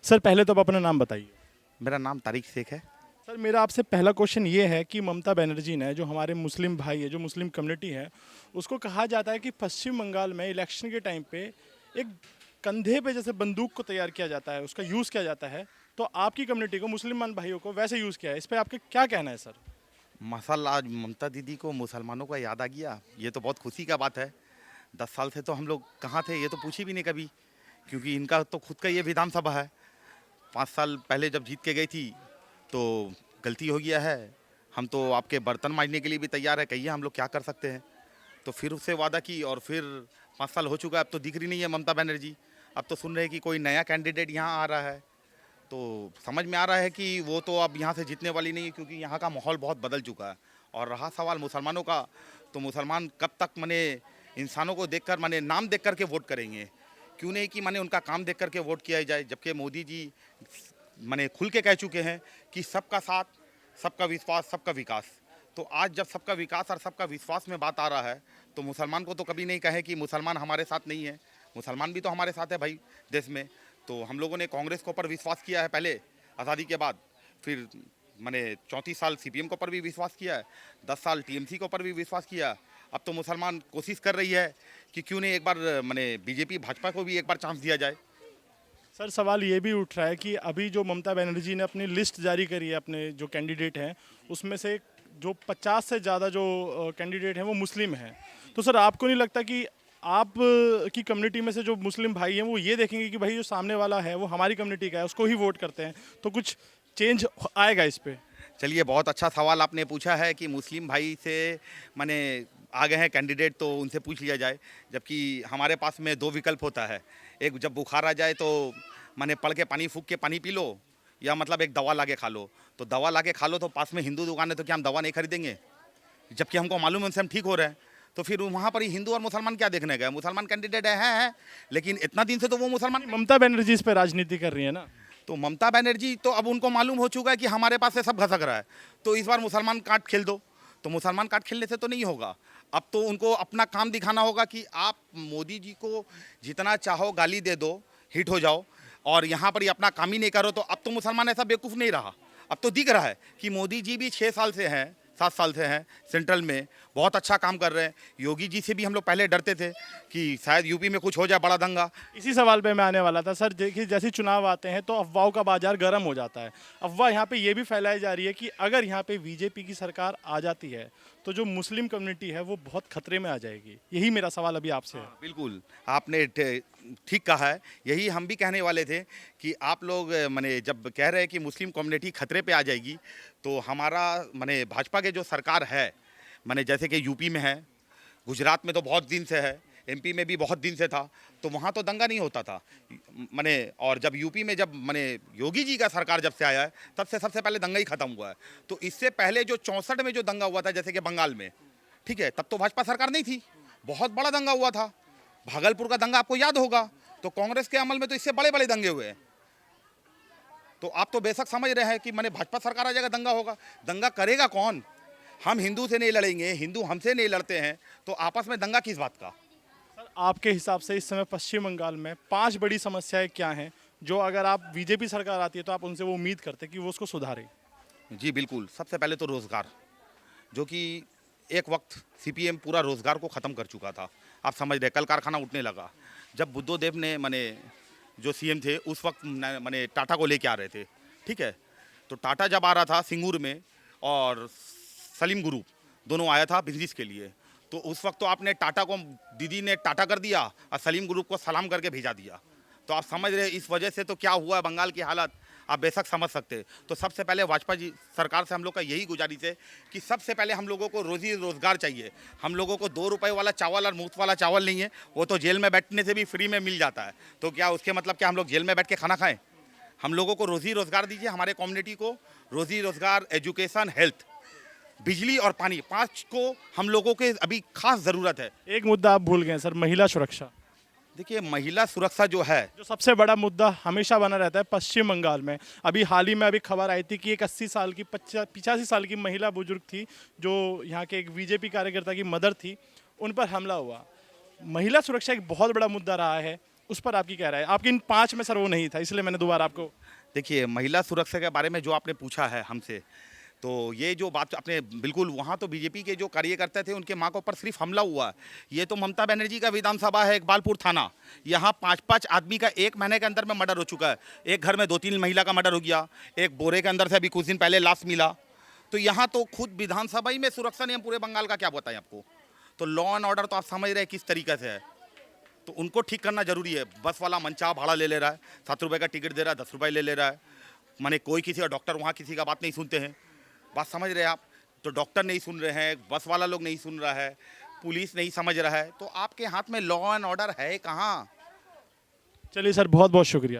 Sir पहले तो आप अपना नाम बताइए। मेरा नाम तारिक शेख है। सर मेरा आपसे पहला क्वेश्चन ये है कि ममता बनर्जी ने, जो हमारे मुस्लिम भाई है, जो मुस्लिम कम्युनिटी है, उसको कहा जाता है कि पश्चिम बंगाल में इलेक्शन के टाइम पे एक कंधे पे जैसे बंदूक को तैयार किया जाता है, उसका यूज़ किया जाता है। तो आपकी कम्युनिटी को, मुसलमान भाइयों को वैसे यूज़ किया है। इस पर आपके क्या कहना है सर? माशाल्लाह, आज ममता दीदी को मुसलमानों का याद आ गया, ये तो बहुत खुशी का बात है। 10 साल से तो हम लोग कहाँ थे ये तो पूछी भी नहीं कभी, क्योंकि इनका तो खुद का ये विधानसभा है। 5 साल पहले जब जीत के गई थी तो गलती हो गया है। हम तो आपके बर्तन मांजने के लिए भी तैयार है, कहिए हम लोग क्या कर सकते हैं। तो फिर उससे वादा की और फिर 5 साल हो चुका है, अब तो दिख रही नहीं है ममता बनर्जी। अब तो सुन रहे हैं कि कोई नया कैंडिडेट यहाँ आ रहा है। तो समझ में आ रहा है कि वो तो अब यहाँ से जीतने वाली नहीं है, क्योंकि यहाँ का माहौल बहुत बदल चुका है। और रहा सवाल मुसलमानों का, तो मुसलमान कब तक माने इंसानों को देखकर, माने नाम देख कर के वोट करेंगे। क्यों नहीं कि माने उनका काम देख कर के वोट किया जाए, जबकि मोदी जी माने खुल के कह चुके हैं कि सबका साथ, सबका विश्वास, सबका विकास। तो आज जब सबका विकास और सबका विश्वास में बात आ रहा है, तो मुसलमान को तो कभी नहीं कहे कि मुसलमान हमारे साथ नहीं है। मुसलमान भी तो हमारे साथ है भाई देश में। तो हम लोगों ने कांग्रेस के ऊपर विश्वास किया है पहले आज़ादी के बाद, फिर मैंने 34 साल सीपीएम के ऊपर भी विश्वास किया है, 10 साल टीएमसी के ऊपर भी विश्वास किया है। अब तो मुसलमान कोशिश कर रही है कि क्यों नहीं एक बार मैंने बीजेपी भाजपा को भी एक बार चांस दिया जाए। सर सवाल ये भी उठ रहा है कि अभी जो ममता बनर्जी ने अपनी लिस्ट जारी करी है, अपने जो कैंडिडेट हैं उसमें से जो 50 से ज़्यादा जो कैंडिडेट हैं वो मुस्लिम हैं। तो सर आपको नहीं लगता कि आप की कम्युनिटी में से जो मुस्लिम भाई हैं वो ये देखेंगे कि भाई जो सामने वाला है वो हमारी कम्युनिटी का है, उसको ही वोट करते हैं, तो कुछ चेंज आएगा इस पे? चलिए, बहुत अच्छा सवाल आपने पूछा है कि मुस्लिम भाई से माने आ गए हैं कैंडिडेट, तो उनसे पूछ लिया जाए। जबकि हमारे पास में दो विकल्प होता है, एक जब बुखार आ जाए तो माने पढ़ के पानी फूंक के पानी पी लो, या मतलब एक दवा ला के खा लो। तो दवा ला के खा लो तो पास में हिंदू दुकान है, तो क्या हम दवा नहीं खरीदेंगे? जबकि हमको मालूम है उनसे हम ठीक हो रहे हैं। तो फिर वहाँ पर ही हिंदू और मुसलमान क्या देखने गए? मुसलमान कैंडिडेट है, लेकिन इतना दिन से तो वो मुसलमान। ममता बनर्जी इस पे राजनीति कर रही है ना। तो ममता बनर्जी तो अब उनको मालूम हो चुका है कि हमारे पास से सब घसक रहा है, तो इस बार मुसलमान काट खेल दो। तो मुसलमान काट खेलने से तो नहीं होगा। अब तो उनको अपना काम दिखाना होगा कि आप मोदी जी को जितना चाहो गाली दे दो, हिट हो जाओ, और यहाँ पर ही अपना काम ही नहीं करो। तो अब तो मुसलमान ऐसा बेवकूफ़ नहीं रहा। अब तो दिख रहा है कि मोदी जी भी 6 साल से हैं, 7 साल से हैं सेंट्रल में, बहुत अच्छा काम कर रहे हैं। योगी जी से भी हम लोग पहले डरते थे कि शायद यूपी में कुछ हो जाए बड़ा दंगा। इसी सवाल पे मैं आने वाला था सर। देखिए जैसे चुनाव आते हैं तो अफवाहों का बाजार गर्म हो जाता है। अफवाह यहाँ पे ये भी फैलाई जा रही है कि अगर यहाँ पे बीजेपी की सरकार आ जाती है तो जो मुस्लिम कम्युनिटी है वो बहुत खतरे में आ जाएगी। यही मेरा सवाल अभी आपसे है। बिल्कुल, आपने ठीक कहा है। यही हम भी कहने वाले थे कि आप लोग माने जब कह रहे हैं कि मुस्लिम कम्युनिटी खतरे पे आ जाएगी, तो हमारा माने भाजपा के जो सरकार है, माने जैसे कि यूपी में है, गुजरात में तो बहुत दिन से है, एमपी में भी बहुत दिन से था, तो वहाँ तो दंगा नहीं होता था माने। और जब यूपी में जब माने योगी जी का सरकार जब से आया है, तब से सबसे पहले दंगा ही खत्म हुआ है। तो इससे पहले जो 64 में जो दंगा हुआ था, जैसे कि बंगाल में, ठीक है, तब तो भाजपा सरकार नहीं थी, बहुत बड़ा दंगा हुआ था। भागलपुर का दंगा आपको याद होगा। तो कांग्रेस के अमल में तो इससे बड़े बड़े दंगे हुए हैं। तो आप तो बेशक समझ रहे हैं कि मैंने भाजपा सरकार आ जाएगा दंगा होगा। दंगा करेगा कौन? हम हिंदू से नहीं लड़ेंगे, हिंदू हमसे नहीं लड़ते हैं, तो आपस में दंगा किस बात का? सर आपके हिसाब से इस समय पश्चिम बंगाल में 5 बड़ी समस्याएं क्या हैं जो अगर आप बीजेपी सरकार आती है तो आप उनसे वो उम्मीद करते हैं कि वो उसको सुधारे? जी बिल्कुल, सबसे पहले तो रोज़गार, जो कि एक वक्त सीपीएम पूरा रोज़गार को ख़त्म कर चुका था। आप समझ रहे, कल कारखाना उठने लगा। जब बुद्धदेव ने माने जो सीएम थे उस वक्त माने टाटा को लेके आ रहे थे, ठीक है। तो टाटा जब आ रहा था सिंगूर में, और सलीम ग्रुप दोनों आया था बिजनेस के लिए, तो उस वक्त तो आपने टाटा को, दीदी ने टाटा कर दिया और सलीम ग्रुप को सलाम करके भेजा दिया। तो आप समझ रहे इस वजह से तो क्या हुआ है बंगाल की हालत, आप बेशक समझ सकते हैं। तो सबसे पहले भाजपा जी सरकार से हम लोग का यही गुजारिश है कि सबसे पहले हम लोगों को रोजी रोजगार चाहिए। हम लोगों को 2 रुपए वाला चावल और मुफ्त वाला चावल नहीं है, वो तो जेल में बैठने से भी फ्री में मिल जाता है। तो क्या उसके मतलब क्या हम लोग जेल में बैठ के खाना खाएं? हम लोगों को रोजी रोजगार दीजिए, हमारे कम्युनिटी को रोजी रोजगार, एजुकेशन, हेल्थ, बिजली और पानी, 5 को हम लोगों के अभी खास ज़रूरत है। एक मुद्दा आप भूल गए सर, महिला सुरक्षा। देखिए, महिला सुरक्षा जो है, जो सबसे बड़ा मुद्दा हमेशा बना रहता है पश्चिम बंगाल में। अभी हाल ही में अभी खबर आई थी कि एक 80 साल की 85 साल की महिला बुजुर्ग थी जो यहाँ के एक बीजेपी कार्यकर्ता की मदर थी, उन पर हमला हुआ। महिला सुरक्षा एक बहुत बड़ा मुद्दा रहा है। उस पर आपकी क्या राय है? आपकी इन 5 में सर वो नहीं था, इसलिए मैंने दोबारा आपको। देखिए, महिला सुरक्षा के बारे में जो आपने पूछा है हमसे, तो ये जो बात आपने बिल्कुल, वहाँ तो बीजेपी के जो कार्यकर्ता थे उनके माँ के ऊपर सिर्फ हमला हुआ। ये तो ममता बनर्जी का विधानसभा है, इकबालपुर थाना। यहाँ 5-5 आदमी का 1 महीने के अंदर में मर्डर हो चुका है। एक घर में 2-3 महिला का मर्डर हो गया, एक बोरे के अंदर से अभी कुछ दिन पहले लाश मिला। तो यहाँ तो खुद विधानसभा ही में सुरक्षा नियम पूरे बंगाल का क्या बताएं आपको। तो लॉ एंड ऑर्डर तो आप समझ रहे हैं किस तरीके से है, तो उनको ठीक करना जरूरी है। बस वाला मनचाहा भाड़ा ले रहा है, 7 रुपये का टिकट दे रहा है, 10 रुपये ले रहा है। माने कोई किसी का डॉक्टर वहाँ किसी का बात नहीं सुनते हैं। बात समझ रहे हैं आप? तो डॉक्टर नहीं सुन रहे हैं, बस वाला लोग नहीं सुन रहा है, पुलिस नहीं समझ रहा है, तो आपके हाथ में लॉ एंड ऑर्डर है कहाँ? चलिए सर, बहुत बहुत शुक्रिया।